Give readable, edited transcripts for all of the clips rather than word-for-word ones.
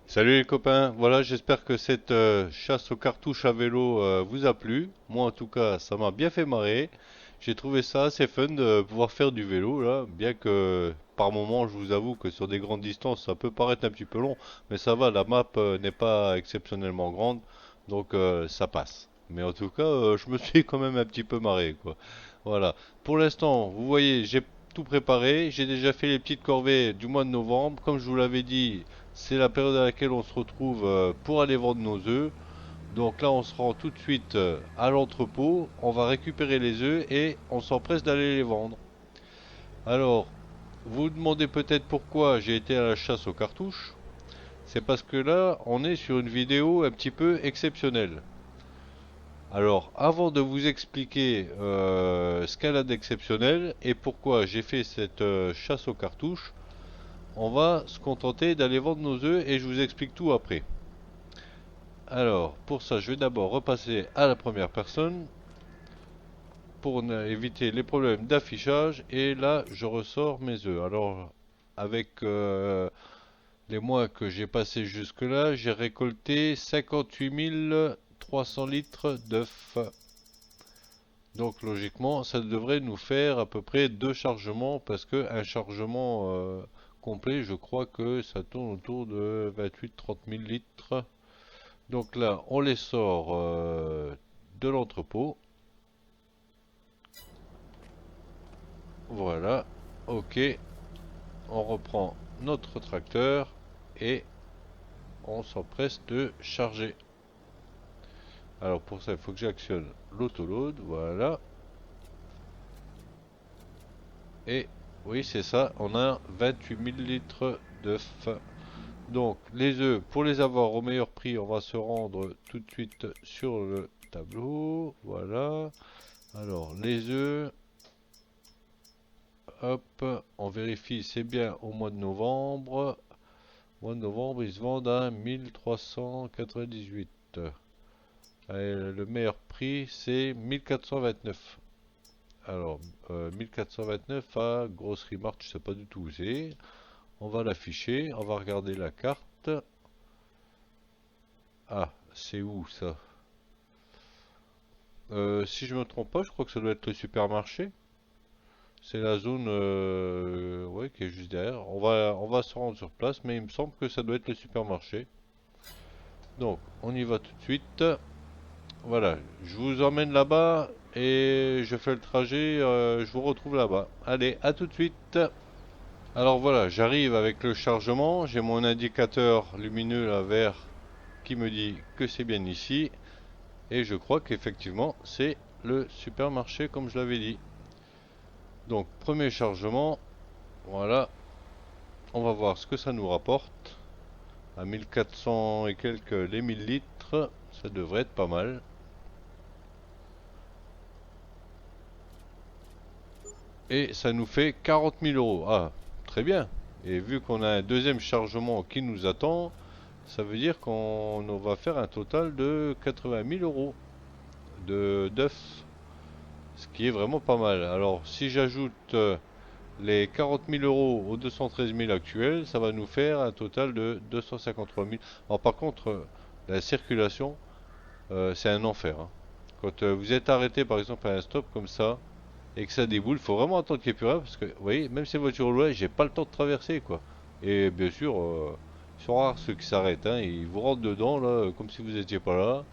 Salut les copains, voilà j'espère que cette chasse aux cartouches à vélo vous a plu. Moi en tout cas ça m'a bien fait marrer. J'ai trouvé ça assez fun de pouvoir faire du vélo là, bien que par moment je vous avoue que sur des grandes distances ça peut paraître un petit peu long, mais ça va, la map n'est pas exceptionnellement grande, donc ça passe. Mais en tout cas je me suis quand même un petit peu marré quoi. Voilà. Pour l'instant, vous voyez, j'ai tout préparé, j'ai déjà fait les petites corvées du mois de novembre. Comme je vous l'avais dit, c'est la période à laquelle on se retrouve pour aller vendre nos œufs. Donc là, on se rend tout de suite à l'entrepôt, on va récupérer les œufs et on s'empresse d'aller les vendre. Alors, vous vous demandez peut-être pourquoi j'ai été à la chasse aux cartouches. C'est parce que là, on est sur une vidéo un petit peu exceptionnelle. Alors, avant de vous expliquer ce qu'elle a d'exceptionnel et pourquoi j'ai fait cette chasse aux cartouches, on va se contenter d'aller vendre nos œufs et je vous explique tout après. Alors, pour ça, je vais d'abord repasser à la première personne pour éviter les problèmes d'affichage. Et là, je ressors mes œufs. Alors, avec les mois que j'ai passés jusque-là, j'ai récolté 58 300 litres d'œufs. Donc, logiquement, ça devrait nous faire à peu près deux chargements parce que un chargement complet, je crois que ça tourne autour de 28-30 000 litres. Donc là, on les sort de l'entrepôt. Voilà. Ok. On reprend notre tracteur et on s'empresse de charger. Alors pour ça, il faut que j'actionne l'autoload. Voilà. Et oui, c'est ça. On a 28 000 litres d'œufs. Donc les œufs, pour les avoir au meilleur prix, on va se rendre tout de suite sur le tableau. Voilà. Alors les œufs. Hop, on vérifie, c'est bien au mois de novembre. Au mois de novembre, ils se vendent à 1398. Le meilleur prix, c'est 1429. Alors, 1429 à Grosserie Mart, je sais pas du tout où c'est. On va l'afficher, on va regarder la carte. Ah, c'est où ça? Si je me trompe pas, je crois que ça doit être le supermarché. C'est la zone ouais, qui est juste derrière. On va se rendre sur place, mais il me semble que ça doit être le supermarché. Donc, on y va tout de suite. Voilà, je vous emmène là-bas et je fais le trajet. Je vous retrouve là-bas. Allez, à tout de suite. Alors voilà, j'arrive avec le chargement. J'ai mon indicateur lumineux là, vert qui me dit que c'est bien ici. Et je crois qu'effectivement, c'est le supermarché comme je l'avais dit. Donc, premier chargement. Voilà, on va voir ce que ça nous rapporte. À 1400 et quelques les 1000 litres, ça devrait être pas mal. Et ça nous fait 40 000 euros. Ah, très bien. Et vu qu'on a un deuxième chargement qui nous attend, ça veut dire qu'on va faire un total de 80 000 euros de d'œufs, ce qui est vraiment pas mal. Alors, si j'ajoute les 40 000 euros aux 213 000 actuels, ça va nous faire un total de 253 000. Alors, par contre, la circulation, c'est un enfer, hein. Quand vous êtes arrêté par exemple à un stop comme ça et que ça déboule, il faut vraiment attendre qu'il n'y ait plus rien parce que vous voyez, même ces voitures loin, j'ai pas le temps de traverser quoi. Et bien sûr, ils sont rares ceux qui s'arrêtent, hein, ils vous rentrent dedans là, comme si vous étiez pas là.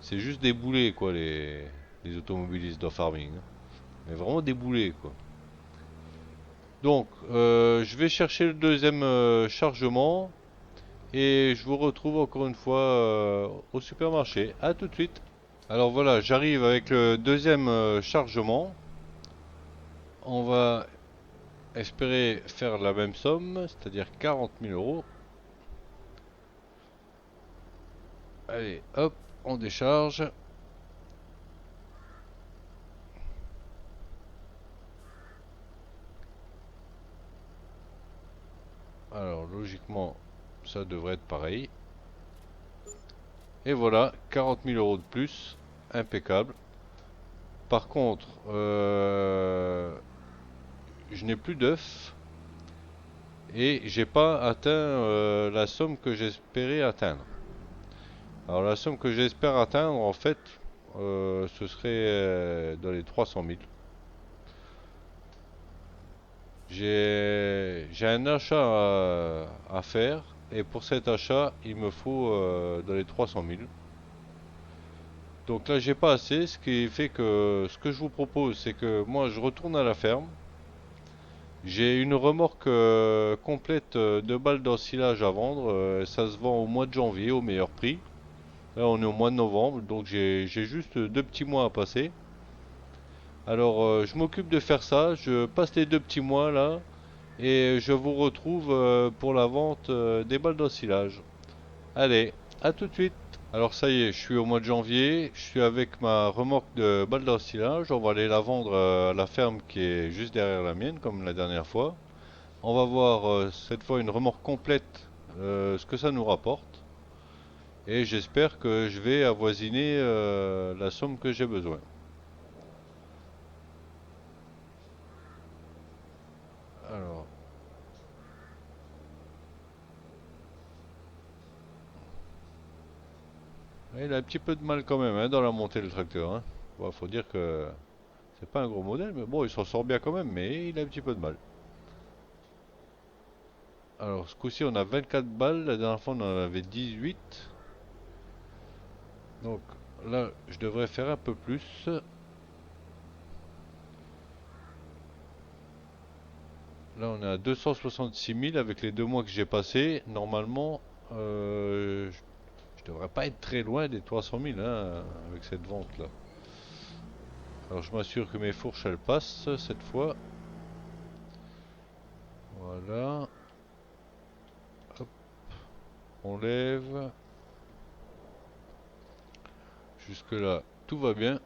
C'est juste des boulets quoi les automobilistes dans Farming, hein. Mais vraiment des boulets quoi. Donc, je vais chercher le deuxième chargement et je vous retrouve encore une fois au supermarché. À tout de suite. Alors voilà, j'arrive avec le deuxième chargement. On va espérer faire la même somme, c'est-à-dire 40 000 euros. Allez, hop, on décharge. Alors logiquement, ça devrait être pareil. Et voilà, 40 000 euros de plus, impeccable. Par contre, je n'ai plus d'œufs. et j'ai pas atteint la somme que j'espérais atteindre. Alors la somme que j'espère atteindre, en fait, ce serait dans les 300 000. J'ai un achat à faire et pour cet achat, il me faut dans les 300 000. Donc là, j'ai pas assez, ce qui fait que ce que je vous propose, c'est que moi, je retourne à la ferme. J'ai une remorque complète de balles d'ensilage à vendre. Ça se vend au mois de janvier au meilleur prix. Là, on est au mois de novembre, donc j'ai juste 2 petits mois à passer. Alors, je m'occupe de faire ça. Je passe les 2 petits mois là et je vous retrouve pour la vente des balles d'ensilage. Allez, à tout de suite. Alors ça y est, je suis au mois de janvier, je suis avec ma remorque de balles d'ensilage, on va aller la vendre à la ferme qui est juste derrière la mienne, comme la dernière fois. On va voir cette fois une remorque complète, ce que ça nous rapporte. Et j'espère que je vais avoisiner la somme que j'ai besoin. Alors, il a un petit peu de mal quand même hein, dans la montée le tracteur. Hein. Bon, faut dire que c'est pas un gros modèle, mais bon, il s'en sort bien quand même, mais il a un petit peu de mal. Alors, ce coup-ci, on a 24 balles. La dernière fois, on en avait 18. Donc, là, je devrais faire un peu plus. Là, on est à 266 000 avec les 2 mois que j'ai passés. Normalement, je devrais pas être très loin des 300 000 hein, avec cette vente-là. Alors, je m'assure que mes fourches, elles passent cette fois. Voilà. Hop, on lève. Jusque-là, tout va bien.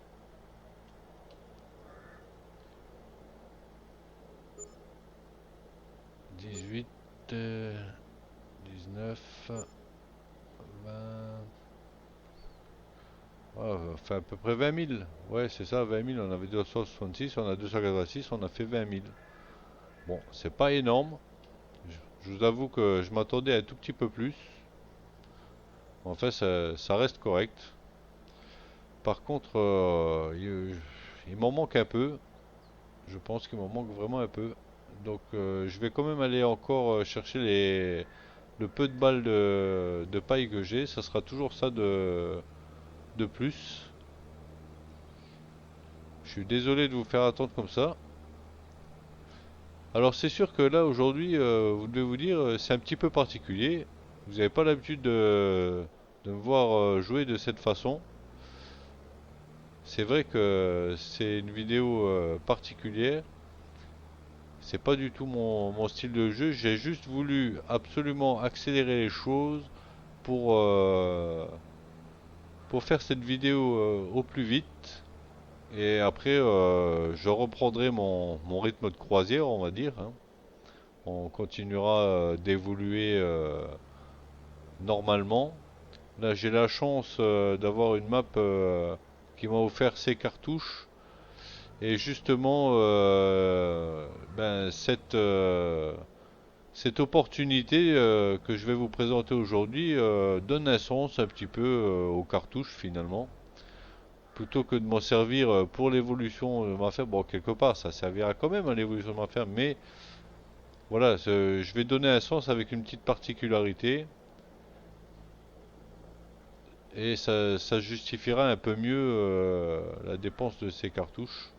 18, 19, 20. Ah, ça fait à peu près 20 000. Ouais, c'est ça, 20 000. On avait 266, on a 286, on a fait 20 000. Bon, c'est pas énorme. Je vous avoue que je m'attendais à un tout petit peu plus. En fait, ça reste correct. Par contre, il m'en manque un peu. Je pense qu'il m'en manque vraiment un peu. Donc, je vais quand même aller encore chercher le peu de balles de paille que j'ai. Ça sera toujours ça de plus. Je suis désolé de vous faire attendre comme ça. Alors c'est sûr que là aujourd'hui, vous devez vous dire, c'est un petit peu particulier. Vous n'avez pas l'habitude de me voir jouer de cette façon. C'est vrai que c'est une vidéo particulière. C'est pas du tout mon style de jeu. J'ai juste voulu absolument accélérer les choses pour, euh, pour faire cette vidéo au plus vite. Et après, je reprendrai mon rythme de croisière, on va dire. Hein. On continuera d'évoluer normalement. Là, j'ai la chance d'avoir une map qui m'a offert ces cartouches. Et justement, ben, cette opportunité que je vais vous présenter aujourd'hui donne un sens un petit peu aux cartouches finalement. Plutôt que de m'en servir pour l'évolution de ma ferme, bon, quelque part, ça servira quand même à l'évolution de ma ferme, mais voilà, je vais donner un sens avec une petite particularité et ça justifiera un peu mieux la dépense de ces cartouches.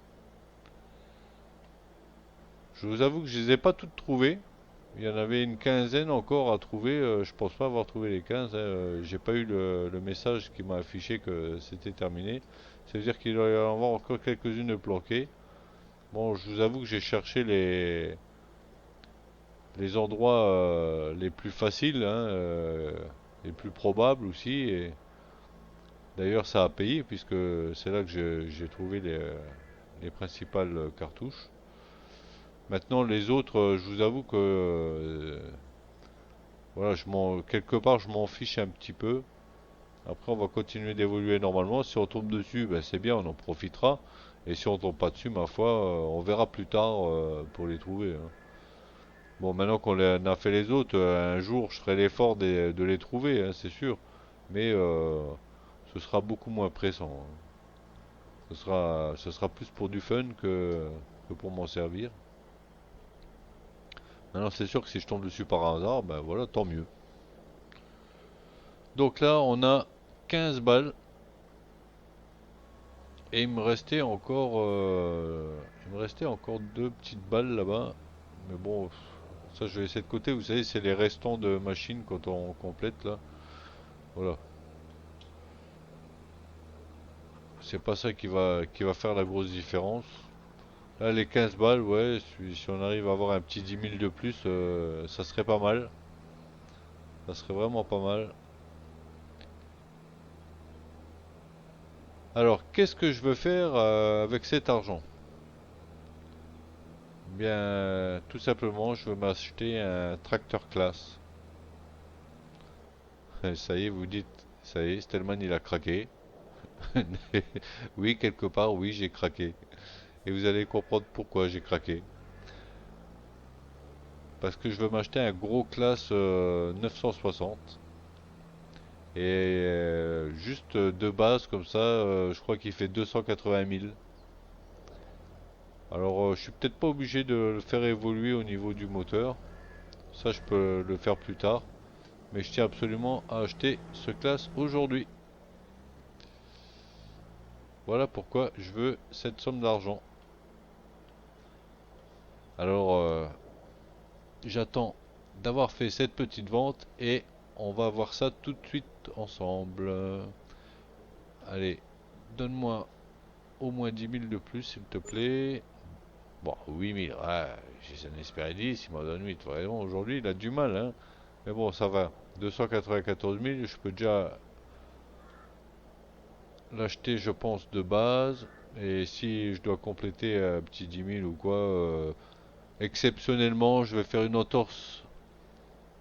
Je vous avoue que je les ai pas toutes trouvées. Il y en avait une quinzaine encore à trouver. Je pense pas avoir trouvé les 15. Hein. J'ai pas eu le message qui m'a affiché que c'était terminé. Ça veut dire qu'il doit y en avoir encore quelques-unes de planquées. Bon, je vous avoue que j'ai cherché les endroits les plus faciles, hein, les plus probables aussi. Et d'ailleurs, ça a payé puisque c'est là que j'ai trouvé les principales cartouches. Maintenant, les autres, je vous avoue que voilà, quelque part, je m'en fiche un petit peu. Après, on va continuer d'évoluer normalement. Si on tombe dessus, ben, c'est bien, on en profitera. Et si on tombe pas dessus, ma foi, on verra plus tard pour les trouver. Hein. Bon, maintenant qu'on a fait les autres, un jour je ferai l'effort de les trouver, hein, c'est sûr. Mais ce sera beaucoup moins pressant, hein. Ce sera plus pour du fun que pour m'en servir. Maintenant, c'est sûr que si je tombe dessus par hasard, ben voilà, tant mieux. Donc là, on a 15 balles. Et il me restait encore deux petites balles là-bas. Mais bon, ça je vais laisser de côté. Vous savez, c'est les restants de machines quand on complète là. Voilà. C'est pas ça qui va faire la grosse différence. Là, les 15 balles, ouais, si on arrive à avoir un petit 10 000 de plus, ça serait pas mal. Ça serait vraiment pas mal. Alors, qu'est-ce que je veux faire avec cet argent? Bien, tout simplement, je veux m'acheter un tracteur classe. Ça y est, vous dites, ça y est, Stallman il a craqué. Oui, quelque part, oui, j'ai craqué. Et vous allez comprendre pourquoi j'ai craqué. Parce que je veux m'acheter un gros classe 960. Et juste de base, comme ça, je crois qu'il fait 280 000. Alors, je suis peut-être pas obligé de le faire évoluer au niveau du moteur. Ça, je peux le faire plus tard. Mais je tiens absolument à acheter ce classe aujourd'hui. Voilà pourquoi je veux cette somme d'argent. Alors, j'attends d'avoir fait cette petite vente et on va voir ça tout de suite ensemble. Allez, donne-moi au moins 10 000 de plus, s'il te plaît. Bon, 8 000, ouais, j'en espérais 10, il m'en donne 8. Vraiment, aujourd'hui, il a du mal, hein. Mais bon, ça va. 294 000, je peux déjà l'acheter, je pense, de base. Et si je dois compléter un petit 10 000 ou quoi, exceptionnellement, je vais faire une entorse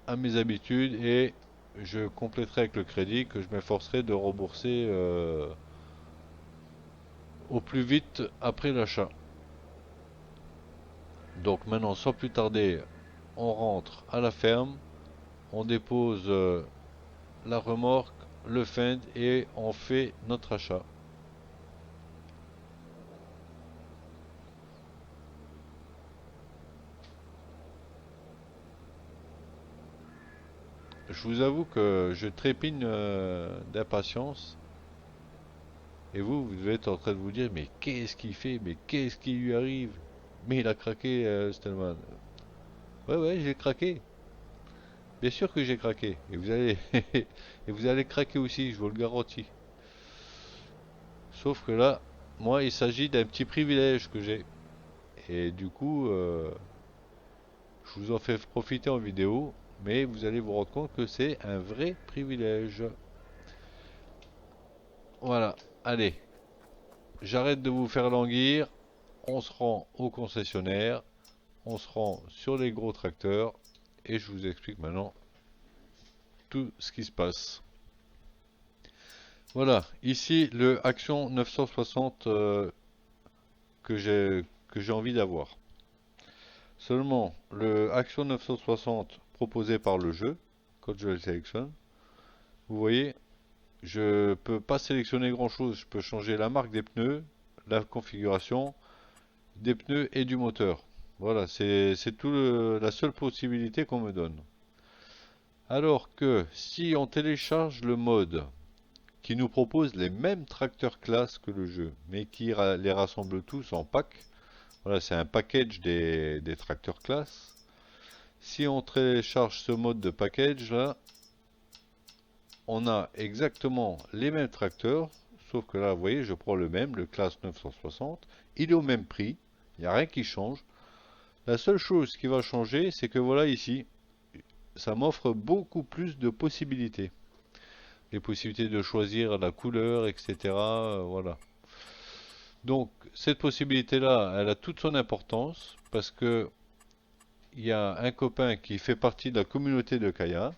à mes habitudes et je compléterai avec le crédit que je m'efforcerai de rembourser au plus vite après l'achat. Donc maintenant, sans plus tarder, on rentre à la ferme, on dépose la remorque, le fend et on fait notre achat. Je vous avoue que je trépigne d'impatience. Et vous devez être en train de vous dire, mais qu'est-ce qu'il fait? Mais qu'est-ce qui lui arrive? Mais il a craqué, Stallman. Ouais, ouais, j'ai craqué. Bien sûr que j'ai craqué. Et vous allez, et vous allez craquer aussi, je vous le garantis. Sauf que là, moi, il s'agit d'un petit privilège que j'ai. Et du coup, je vous en fais profiter en vidéo, mais vous allez vous rendre compte que c'est un vrai privilège. Voilà, allez, j'arrête de vous faire languir. On se rend au concessionnaire, on se rend sur les gros tracteurs, et je vous explique maintenant tout ce qui se passe. Voilà, ici le Action 960 que j'ai envie d'avoir. Seulement, le Action 960 proposé par le jeu, quand je le sélectionne, vous voyez, je peux pas sélectionner grand chose. Je peux changer la marque des pneus, la configuration des pneus et du moteur. Voilà, c'est tout la seule possibilité qu'on me donne. Alors que si on télécharge le mode qui nous propose les mêmes tracteurs classe que le jeu, mais qui les rassemble tous en pack, voilà, c'est un package des tracteurs classe. Si on télécharge ce mode de package là, on a exactement les mêmes tracteurs, sauf que là, vous voyez, je prends le même, le classe 960, il est au même prix, il n'y a rien qui change. La seule chose qui va changer, c'est que voilà ici, ça m'offre beaucoup plus de possibilités. Les possibilités de choisir la couleur, etc. Voilà. Donc, cette possibilité-là, elle a toute son importance parce que il y a un copain qui fait partie de la communauté de Kaya.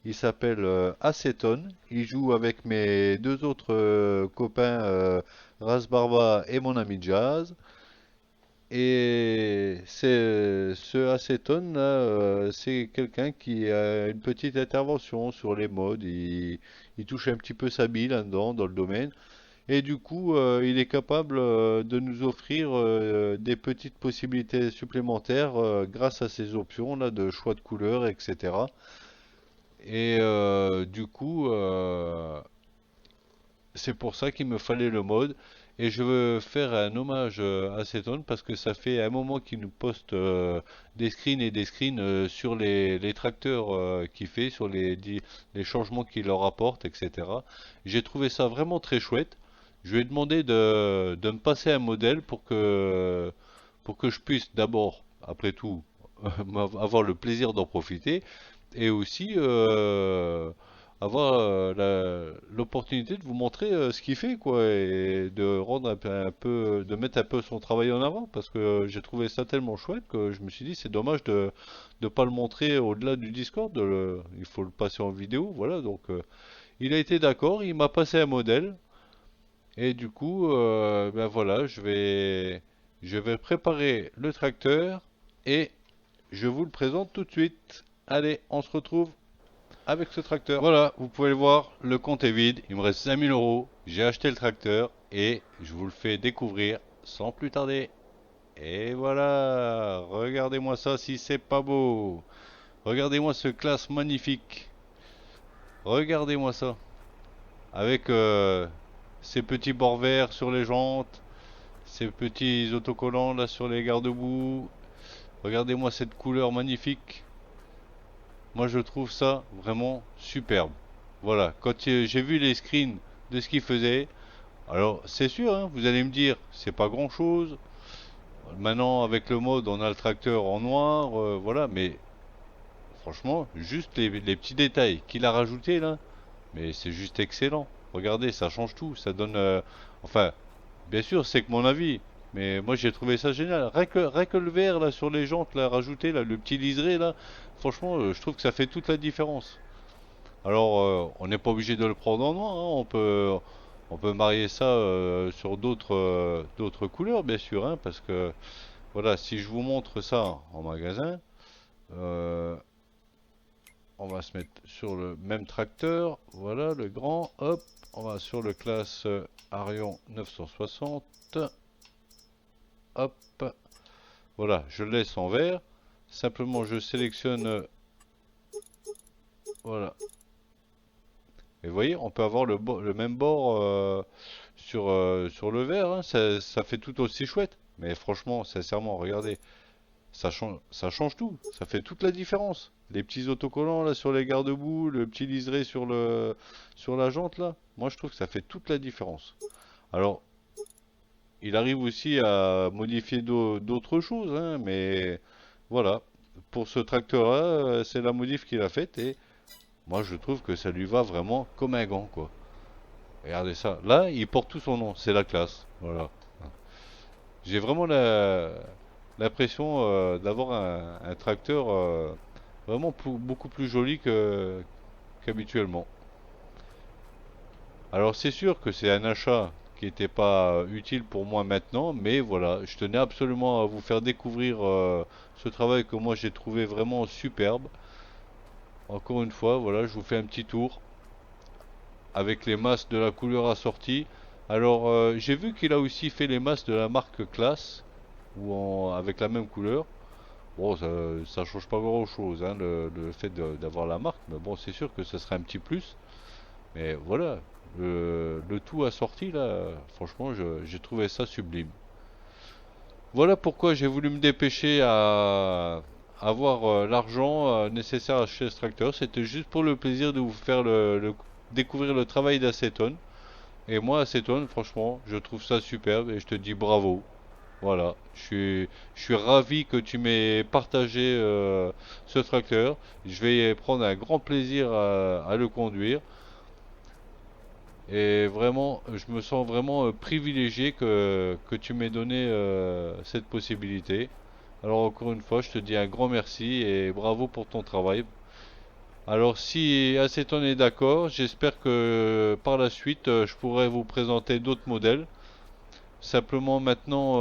Il s'appelle Acetone. Il joue avec mes deux autres copains, Rasbarba et mon ami Jazz. Et ce acétone là, c'est quelqu'un qui a une petite intervention sur les modes. Il touche un petit peu sa bille là-dedans, dans le domaine. Et du coup, il est capable de nous offrir des petites possibilités supplémentaires grâce à ces options là de choix de couleurs, etc. Et du coup, c'est pour ça qu'il me fallait le mode. Et je veux faire un hommage à Ceton parce que ça fait un moment qu'il nous poste des screens et des screens sur les tracteurs qu'il fait, sur les changements qu'il leur apporte, etc. J'ai trouvé ça vraiment très chouette. Je lui ai demandé de me passer un modèle pour que je puisse d'abord, après tout, avoir le plaisir d'en profiter et aussi avoir l'opportunité de vous montrer ce qu'il fait, quoi, et de rendre de mettre un peu son travail en avant, parce que j'ai trouvé ça tellement chouette que je me suis dit c'est dommage de ne pas le montrer au-delà du Discord, il faut le passer en vidéo, voilà, donc il a été d'accord, il m'a passé un modèle, et du coup, ben voilà, je vais préparer le tracteur, et je vous le présente tout de suite. Allez, on se retrouve avec ce tracteur. Voilà, vous pouvez le voir, le compte est vide, il me reste 5000 euros, j'ai acheté le tracteur et je vous le fais découvrir sans plus tarder. Et voilà, regardez-moi ça si c'est pas beau. Regardez-moi ce classe magnifique. Regardez-moi ça. Avec ces petits bords verts sur les jantes, ces petits autocollants là sur les garde-boue. Regardez-moi cette couleur magnifique. Moi, je trouve ça vraiment superbe. Voilà, quand j'ai vu les screens de ce qu'il faisait, alors c'est sûr, hein, vous allez me dire, c'est pas grand-chose. Maintenant, avec le mode, on a le tracteur en noir, voilà, mais franchement, juste les petits détails qu'il a rajoutés là, mais c'est juste excellent. Regardez, ça change tout, ça donne, enfin, bien sûr, c'est que mon avis, mais moi j'ai trouvé ça génial. Rien que le vert là sur les jantes là rajouté là, le petit liseré là, franchement, je trouve que ça fait toute la différence. Alors, on n'est pas obligé de le prendre en noir, hein, on peut marier ça sur d'autres couleurs, bien sûr, hein, parce que voilà, si je vous montre ça en magasin, euh, on va se mettre sur le même tracteur, voilà, le grand, hop, on va sur le classe Arion 960, hop, voilà, je le laisse en vert, simplement je sélectionne, voilà, et vous voyez, on peut avoir le même bord sur le verre, hein, ça fait tout aussi chouette. Mais franchement, sincèrement, regardez, ça change tout, ça fait toute la différence. Les petits autocollants là sur les garde-boue, le petit liseré sur la jante là, moi je trouve que ça fait toute la différence. Alors, il arrive aussi à modifier d'autres choses, hein, mais voilà, pour ce tracteur-là, c'est la modif qu'il a faite et moi je trouve que ça lui va vraiment comme un gant, quoi. Regardez ça. Là, il porte tout son nom. C'est la classe. Voilà. J'ai vraiment l'impression d'avoir un tracteur vraiment beaucoup plus joli qu'habituellement. Alors c'est sûr que c'est un achat qui n'était pas utile pour moi maintenant, mais voilà, je tenais absolument à vous faire découvrir ce travail que moi j'ai trouvé vraiment superbe. Encore une fois, voilà, je vous fais un petit tour avec les masses de la couleur assortie. Alors, j'ai vu qu'il a aussi fait les masses de la marque Classe, avec la même couleur. Bon, ça change pas grand-chose, hein, le fait d'avoir la marque, mais bon, c'est sûr que ce serait un petit plus. Mais voilà, le tout assorti, là, franchement, j'ai trouvé ça sublime. Voilà pourquoi j'ai voulu me dépêcher à avoir l'argent nécessaire à acheter ce tracteur. C'était juste pour le plaisir de vous faire découvrir le travail d'Acetone. Et moi, Acetone, franchement, je trouve ça superbe et je te dis bravo. Voilà, je suis ravi que tu m'aies partagé ce tracteur. Je vais prendre un grand plaisir à le conduire. Et vraiment, je me sens vraiment privilégié que tu m'aies donné cette possibilité. Alors encore une fois, je te dis un grand merci et bravo pour ton travail. Alors si Acetone est d'accord, j'espère que par la suite, je pourrai vous présenter d'autres modèles. Simplement maintenant,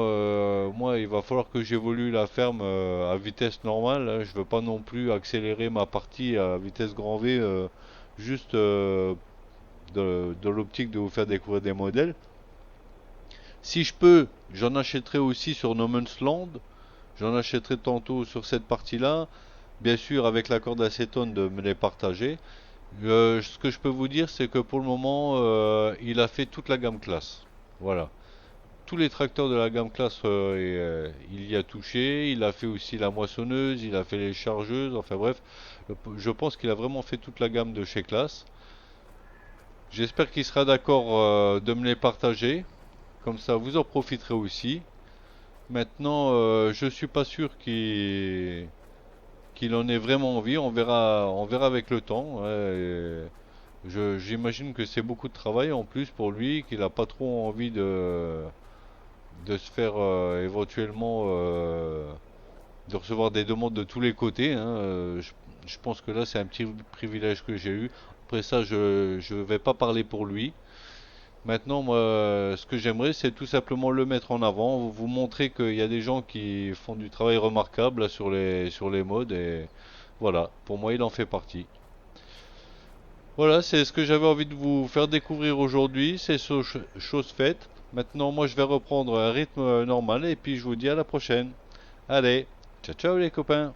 moi, il va falloir que j'évolue la ferme à vitesse normale, hein. Je veux pas non plus accélérer ma partie à vitesse grand V, juste dans l'optique de vous faire découvrir des modèles. Si je peux, j'en achèterai aussi sur No Man's Land. J'en achèterai tantôt sur cette partie-là. Bien sûr, avec l'accord d'acétone de me les partager. Ce que je peux vous dire, c'est que pour le moment, il a fait toute la gamme classe. Voilà. Tous les tracteurs de la gamme classe, il y a touché. Il a fait aussi la moissonneuse, il a fait les chargeuses. Enfin bref, je pense qu'il a vraiment fait toute la gamme de chez Classe. J'espère qu'il sera d'accord de me les partager. Comme ça, vous en profiterez aussi. Maintenant, je suis pas sûr qu'il en ait vraiment envie. On verra avec le temps, hein. J'imagine que c'est beaucoup de travail en plus pour lui, qu'il n'a pas trop envie de se faire éventuellement de recevoir des demandes de tous les côtés, hein. Je pense que là, c'est un petit privilège que j'ai eu. Après ça, je vais pas parler pour lui. Maintenant, moi, ce que j'aimerais, c'est tout simplement le mettre en avant, vous montrer qu'il y a des gens qui font du travail remarquable là, sur les modes, et voilà, pour moi, il en fait partie. Voilà, c'est ce que j'avais envie de vous faire découvrir aujourd'hui, c'est chose faite. Maintenant, moi, je vais reprendre un rythme normal, et puis je vous dis à la prochaine. Allez, ciao ciao les copains!